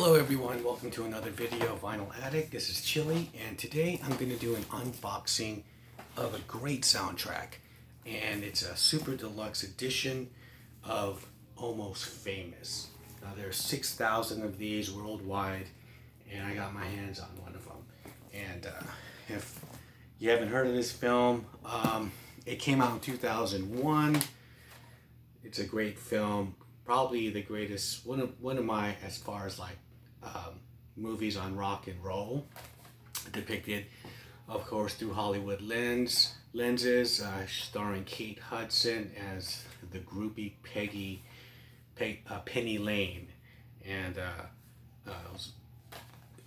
Hello everyone, welcome to another video of Vinyl Addict. This is Chili, and today I'm going to do an unboxing of a great soundtrack. And it's a super deluxe edition of Almost Famous. Now there's 6,000 of these worldwide, and I got my hands on one of them. And if you haven't heard of this film, it came out in 2001. It's a great film. Probably the greatest, one of my, as far as like movies on rock and roll, depicted, of course, through Hollywood lenses, starring Kate Hudson as the groupie Penny Lane, and it was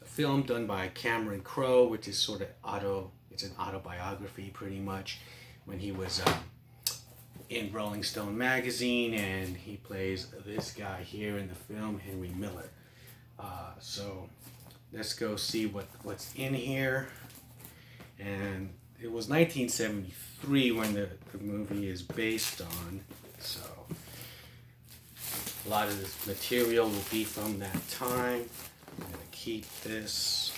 a film done by Cameron Crowe, which is sort of it's an autobiography pretty much, when he was in Rolling Stone magazine, and he plays this guy here in the film, Henry Miller. So let's go see what's in here. And it was 1973 when the movie is based on, so a lot of this material will be from that time. I'm going to keep this.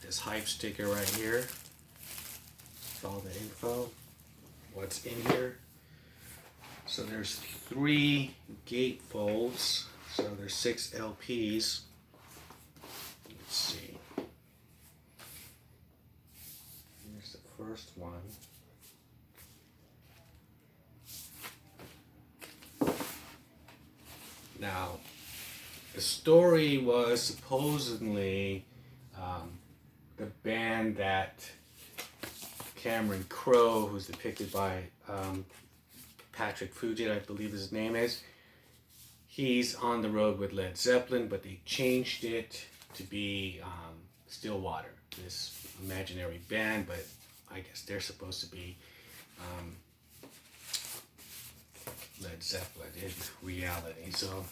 This hype sticker right here with all the info, what's in here. So there's 3 gatefolds, so there's 6 LPs. Let's see. Here's the first one. Now, the story was supposedly the band that Cameron Crowe, who's depicted by Patrick Fugit, I believe his name is, he's on the road with Led Zeppelin, but they changed it to be Stillwater, this imaginary band, but I guess they're supposed to be Led Zeppelin in reality. So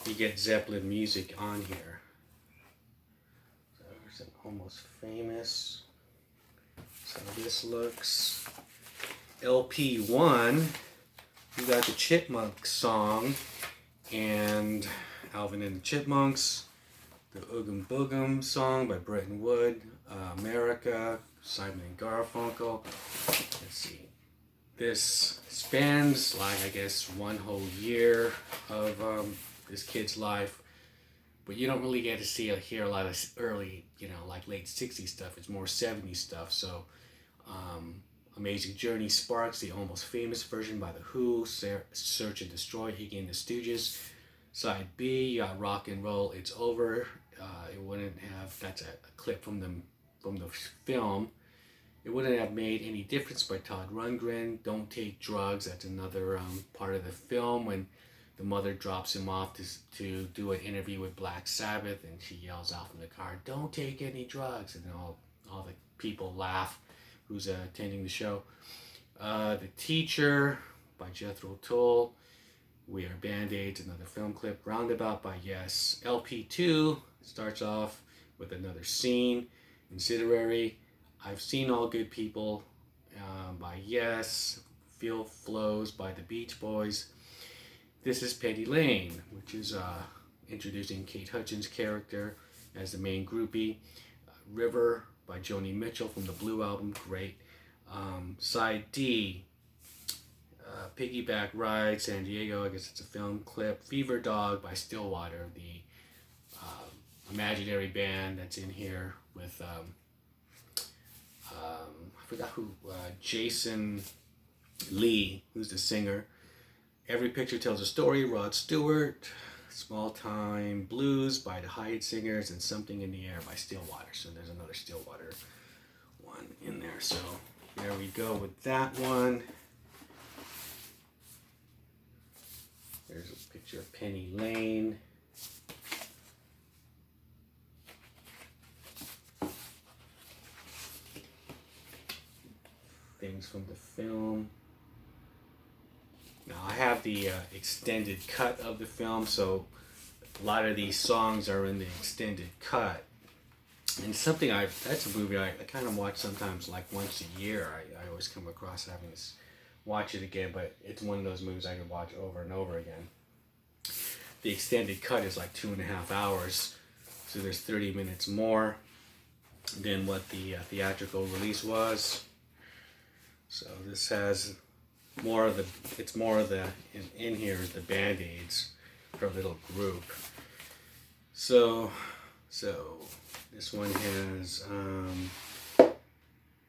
you get Zeppelin music on here. Almost Famous. So this looks. LP1, you got the Chipmunks song, and Alvin and the Chipmunks, the Oogum Boogum song by Bretton Wood, America, Simon and Garfunkel. Let's see. This spans, like, I guess, one whole year of this kid's life. But you don't really get to hear a lot of early, like late 60s stuff. It's more 70s stuff. So, Amazing Journey sparks the Almost Famous version by The Who, Search and Destroy, Iggy and the Stooges. Side B, you got Rock and Roll, It's Over. It wouldn't have, that's a clip from the film. It wouldn't have made any difference by Todd Rundgren. Don't Take Drugs, that's another part of the film when the mother drops him off to do an interview with Black Sabbath, and she yells out from the car, "Don't take any drugs," and all the people laugh who's attending the show. The Teacher by Jethro Tull. We Are Band-Aids, another film clip. Roundabout by Yes. LP2 starts off with another scene. Incinerary, I've Seen All Good People by Yes. Feel Flows by the Beach Boys. This is Penny Lane, which is introducing Kate Hudson's character as the main groupie. River by Joni Mitchell from the Blue album, great. Side D, Piggyback Ride, San Diego, I guess it's a film clip. Fever Dog by Stillwater, the imaginary band that's in here with, I forgot who, Jason Lee, who's the singer. Every Picture Tells a Story, Rod Stewart. Small Time Blues by the Hired Singers, and Something in the Air by Stillwater. So there's another Stillwater one in there. So there we go with that one. There's a picture of Penny Lane. Things from the film. Now I have the extended cut of the film, so a lot of these songs are in the extended cut. And that's a movie I kind of watch sometimes like once a year. I always come across having to watch it again, but it's one of those movies I could watch over and over again. The extended cut is like 2.5 hours, so there's 30 minutes more than what the theatrical release was. So this has more of the, it's more of the, in here is the Band-Aids for a little group. So this one has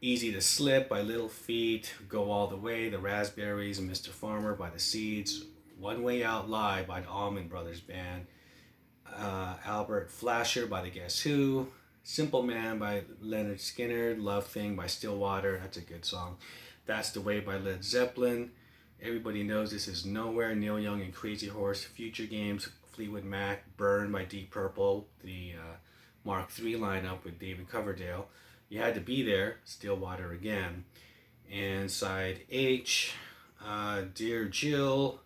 Easy to Slip by Little Feat, Go All the Way, The Raspberries, and Mr. Farmer by The Seeds, One Way Out Live by the Allman Brothers Band, Albert Flasher by the Guess Who, Simple Man by Leonard Skinner, Love Thing by Stillwater, that's a good song, That's the Way by Led Zeppelin, Everybody Knows This Is Nowhere, Neil Young and Crazy Horse, Future Games, Fleetwood Mac, Burn by Deep Purple, the Mark III lineup with David Coverdale, You Had to Be There, Stillwater again, and side H, Dear Jill,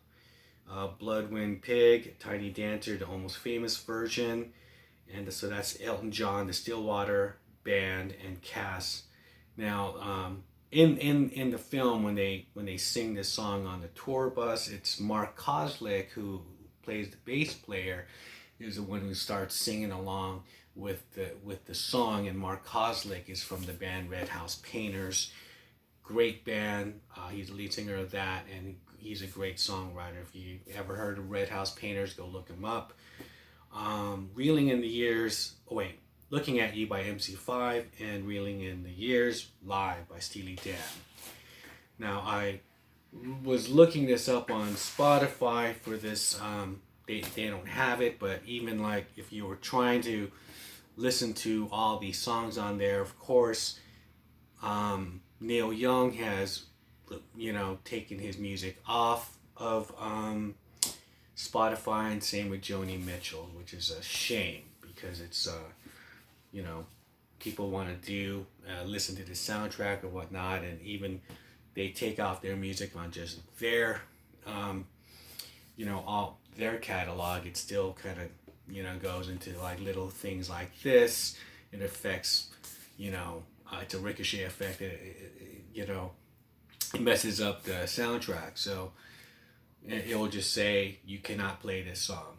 Blood Wind Pig, Tiny Dancer, the Almost Famous version, and so that's Elton John, the Stillwater Band, and Cass. Now, in the film, when they sing this song on the tour bus, it's Mark Koslick, who plays the bass player, is the one who starts singing along with the song, and Mark Koslick is from the band Red House Painters. Great band. He's the lead singer of that, and he's a great songwriter. If you ever heard of Red House Painters, go look him up. Reeling in the Years, Looking at You by MC5, and Reeling in the Years live by Steely Dan. Now, I was looking this up on Spotify for this. They don't have it, but even like if you were trying to listen to all these songs on there, of course, Neil Young has, taken his music off of Spotify, and same with Joni Mitchell, which is a shame because it's, people want to listen to the soundtrack or whatnot, and even they take off their music on just their, all their catalog. It still kind of, goes into like little things like this. It affects, it's a ricochet effect. It messes up the soundtrack. So it will just say you cannot play this song.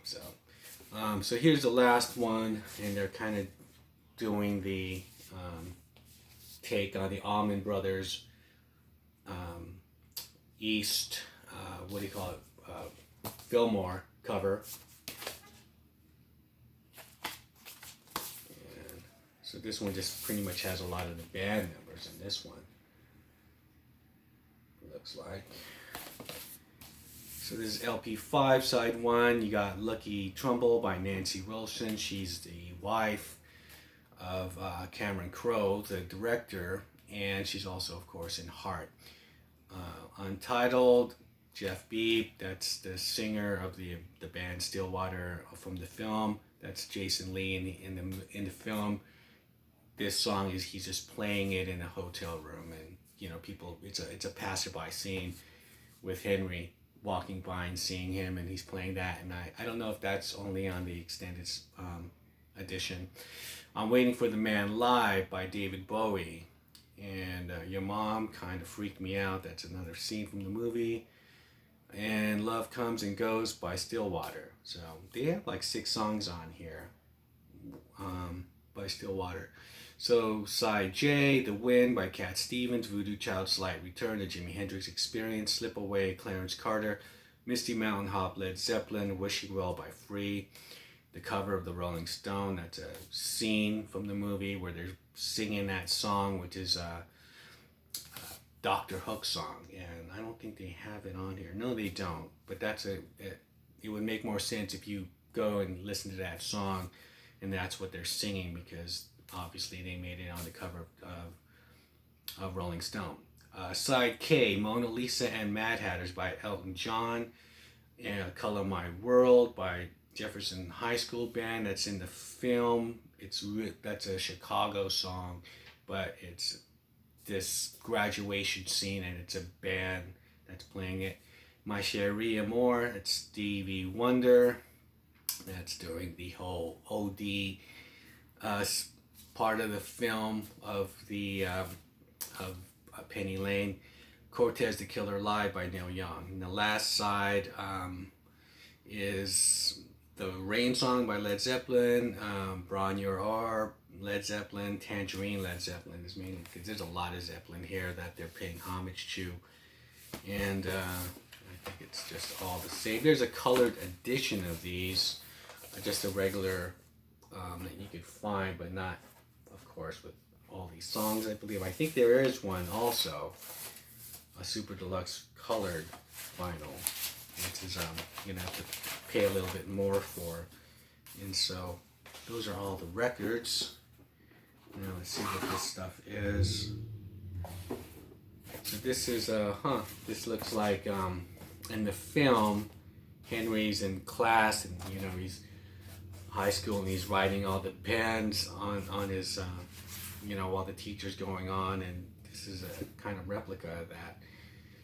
So here's the last one, and they're kind of doing the take on the Allman Brothers East, Fillmore cover. And so this one just pretty much has a lot of the band members in this one. Looks like. So this is LP5, side 1. You got Lucky Trumbull by Nancy Wilson. She's the wife of Cameron Crowe, the director, and she's also, of course, in Heart. Untitled, Jeff Beebe, that's the singer of the band Stillwater from the film. That's Jason Lee in the film. This song he's just playing it in a hotel room, and people. It's a passerby scene with Henry walking by and seeing him, and he's playing that. And I don't know if that's only on the extended edition. I'm Waiting for the Man Live by David Bowie, and Your Mom Kind of Freaked Me Out. That's another scene from the movie. And Love Comes and Goes by Stillwater. So they have like 6 songs on here by Stillwater. So side J, The Wind by Cat Stevens, Voodoo Child, Slight Return, The Jimi Hendrix Experience, Slip Away, Clarence Carter, Misty Mountain Hop, Led Zeppelin, Wishing Well by Free, the cover of the Rolling Stone. That's a scene from the movie where they're singing that song, which is Dr. Hook's song, and I don't think they have it on here. No, they don't. But it would make more sense if you go and listen to that song, and that's what they're singing, because obviously they made it on the cover of Rolling Stone. Side K, Mona Lisa and Mad Hatters by Elton John, and Color My World by Jefferson High School Band. That's in the film. That's a Chicago song, but it's this graduation scene, and it's a band that's playing it. My Cherie Amour, it's Stevie Wonder. That's during the whole OD part of the film of the Penny Lane, Cortez the Killer Live by Neil Young. And the last side is the Rain Song by Led Zeppelin, Braun Your R, Led Zeppelin, Tangerine, Led Zeppelin is mainly because there's a lot of Zeppelin here that they're paying homage to, and I think it's just all the same. There's a colored edition of these, just a regular that you could find, but not, of course, with all these songs. I believe I think there is one also, a super deluxe colored vinyl, which is you're gonna have to pay a little bit more for. And so those are all the records. Now let's see what this stuff is. So this is this looks like in the film Henry's in class, and you know he's high school and he's writing all the bands on his you know, while the teacher's going on, and this is a kind of replica of that.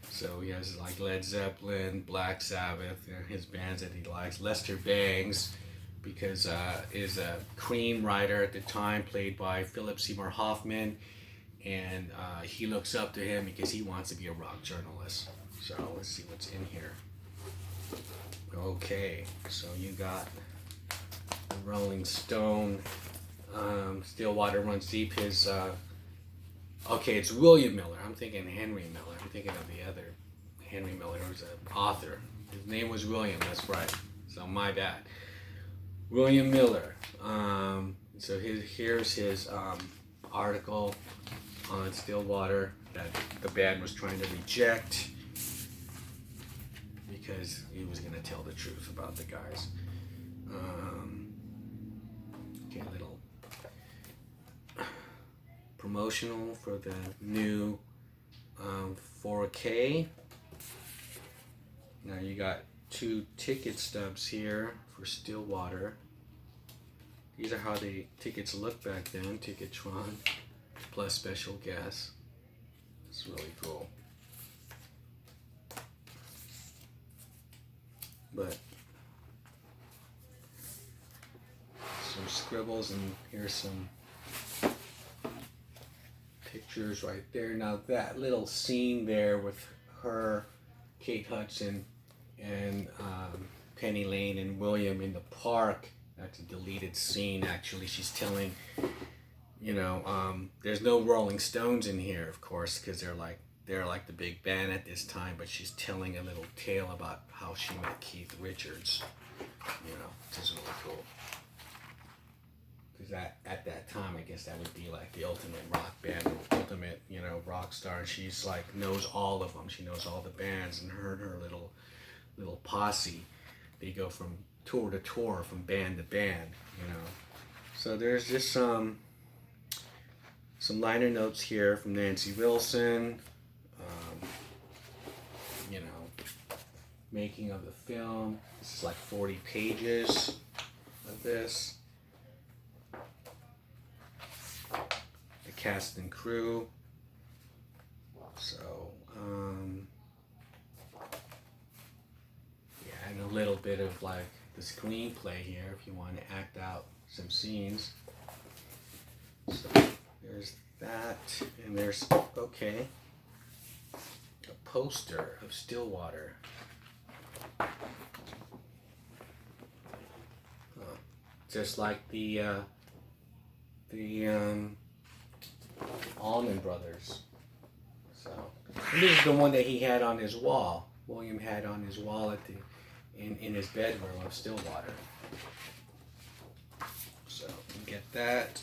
So he has like Led Zeppelin, Black Sabbath, his bands that he likes. Lester Bangs, because is a Cream writer at the time, played by Philip Seymour Hoffman, and he looks up to him because he wants to be a rock journalist. So let's see what's in here. Okay, so you got the Rolling Stone, Stillwater Runs Deep. His okay, it's William Miller. I'm thinking Henry Miller. I'm thinking of the other Henry Miller, who's an author. His name was William. That's right. So my bad. William Miller. So here's his article on Stillwater that the band was trying to reject because he was going to tell the truth about the guys. Okay, a little promotional for the new 4K. Now you got 2 ticket stubs here for Stillwater. These are how the tickets looked back then, Ticketron, plus special guests. It's really cool. But some scribbles, and here's some pictures right there. Now that little scene there with her, Kate Hudson, and Penny Lane and William in the park, that's a deleted scene actually. She's telling, you know, there's no Rolling Stones in here, of course, because they're like the big band at this time, but she's telling a little tale about how she met Keith Richards, you know, which is really cool. Because at that time, I guess that would be like the ultimate rock band, ultimate, you know, rock star. And she's like knows all of them. She knows all the bands, and her little posse. They go from tour to tour, from band to band, you know. So there's just some liner notes here from Nancy Wilson. You know, making of the film. This is like 40 pages of this. The cast and crew. So, yeah, and a little bit of like the screenplay here if you want to act out some scenes. So there's that, and there's, okay, a poster of Stillwater. Just like the Allman Brothers. So this is the one that he had on his wall. William had on his wall at the in his bedroom of Stillwater. So you get that.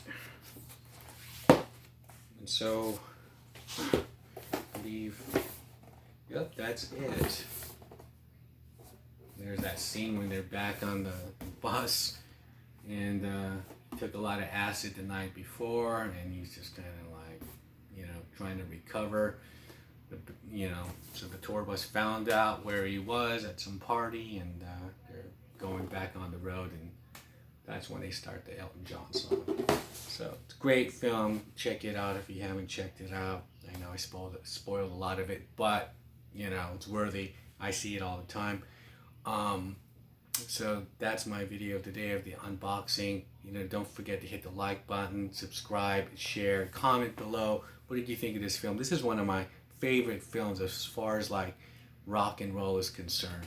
And so I believe, yep, that's it. There's that scene when they're back on the bus, and took a lot of acid the night before, and he's just kind of like, you know, trying to recover. You know, so the tour bus found out where he was at some party, and they're going back on the road, and that's when they start the Elton John song. So it's a great film. Check it out if you haven't checked it out. I know I spoiled a lot of it, but you know, it's worthy. I see it all the time. So that's my video today of the unboxing. don't forget to hit the like button, subscribe, share, comment below. What did you think of this film? This is one of my favorite films as far as like rock and roll is concerned.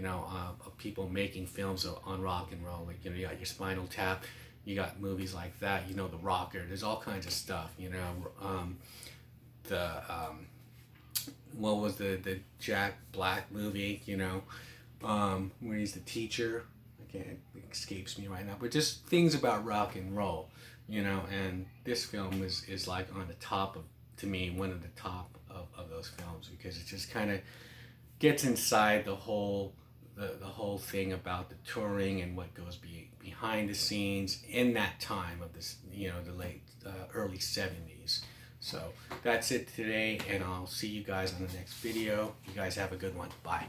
Of people making films on rock and roll. Like, you got your Spinal Tap, you got movies like that. The Rocker. There's all kinds of stuff. What was the Jack Black movie? Where he's the teacher. It escapes me right now, but just things about rock and roll, and this film is like on the top of, to me, one of the top of those films, because it just kind of gets inside the whole thing about the touring and what goes behind the scenes in that time of this, the late early 70s. So that's it today, and I'll see you guys on the next video. You guys have a good one. Bye.